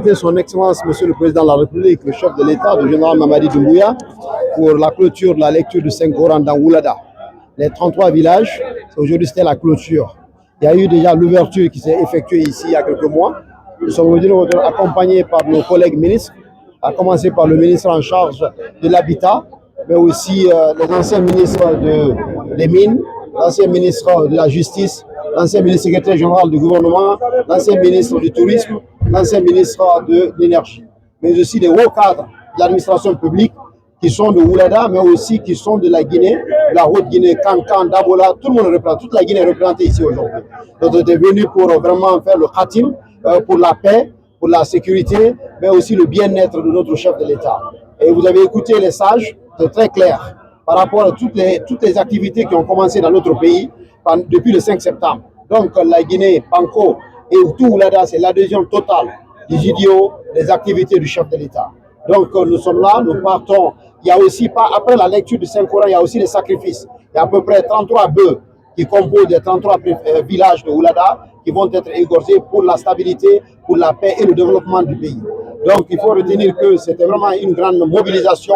féliciter son Excellence, Monsieur le Président de la République, le chef de l'État, le général Mamadi Doumbouya, pour la clôture de la lecture du Saint-Coran dans Oulada. Les 33 villages, aujourd'hui c'était la clôture. Il y a eu déjà l'ouverture qui s'est effectuée ici il y a quelques mois. Nous sommes aujourd'hui accompagnés par nos collègues ministres, à commencer par le ministre en charge de l'Habitat, mais aussi les anciens ministres des Mines, l'ancien ministre de la Justice, l'ancien ministre secrétaire général du gouvernement, l'ancien ministre du Tourisme, l'ancien ministre de l'Énergie, mais aussi des hauts cadres de l'administration publique qui sont de Oulada, mais aussi qui sont de la Guinée, de la Haute-Guinée, Kankan, Dabola, tout le monde représente, toute la Guinée est représentée ici aujourd'hui. Donc on est venu pour vraiment faire le khatim, pour la paix, pour la sécurité, mais aussi le bien-être de notre chef de l'État. Et vous avez écouté les sages, c'est très clair, par rapport à toutes les activités qui ont commencé dans notre pays depuis le 5 septembre. Donc la Guinée, Panko et tout Oulada, c'est l'adhésion totale des idiots, des activités du chef de l'État. Donc nous sommes là, nous partons. Il y a aussi, après la lecture du Saint-Coran, il y a aussi des sacrifices. Il y a à peu près 33 bœufs qui composent les 33 villages de Oulada qui vont être égorgés pour la stabilité, pour la paix et le développement du pays. Donc il faut retenir que c'était vraiment une grande mobilisation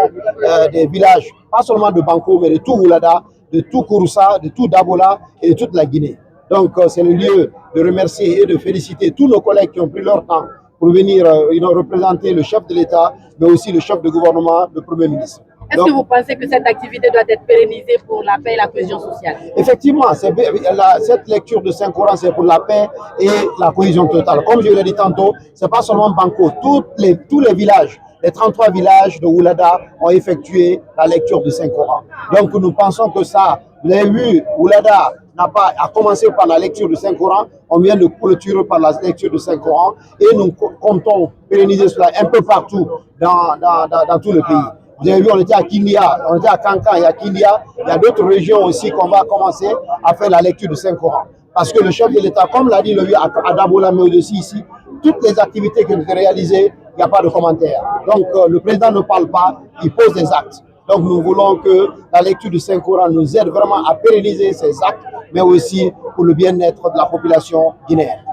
des villages, pas seulement de Banko, mais de tout Oulada, de tout Kouroussa, de tout Dabola et de toute la Guinée. Donc c'est le lieu de remercier et de féliciter tous nos collègues qui ont pris leur temps pour venir représenter le chef de l'État, mais aussi le chef de gouvernement, le Premier ministre. Est-ce que vous pensez que cette activité doit être pérennisée pour la paix et la cohésion sociale? Effectivement, cette lecture de Saint-Coran, c'est pour la paix et la cohésion totale. Comme je l'ai dit tantôt, ce n'est pas seulement Banko, tous les villages, les 33 villages de Oulada ont effectué la lecture du Saint-Coran. Donc nous pensons que ça, vous avez vu, Oulada a commencé par la lecture du Saint-Coran, on vient de clôturer par la lecture du Saint-Coran et nous comptons pérenniser cela un peu partout dans tout le pays. Vous avez vu, on était à Kindia, on était à Kankan et à Kindia. Il y a d'autres régions aussi qu'on va commencer à faire la lecture du Saint-Coran. Parce que le chef de l'État, comme l'a dit le lieu à Dabola, mais aussi ici, toutes les activités qui ont été réalisées, il n'y a pas de commentaire. Donc le président ne parle pas, il pose des actes. Donc nous voulons que la lecture du Saint-Coran nous aide vraiment à pérenniser ces actes, mais aussi pour le bien-être de la population guinéenne.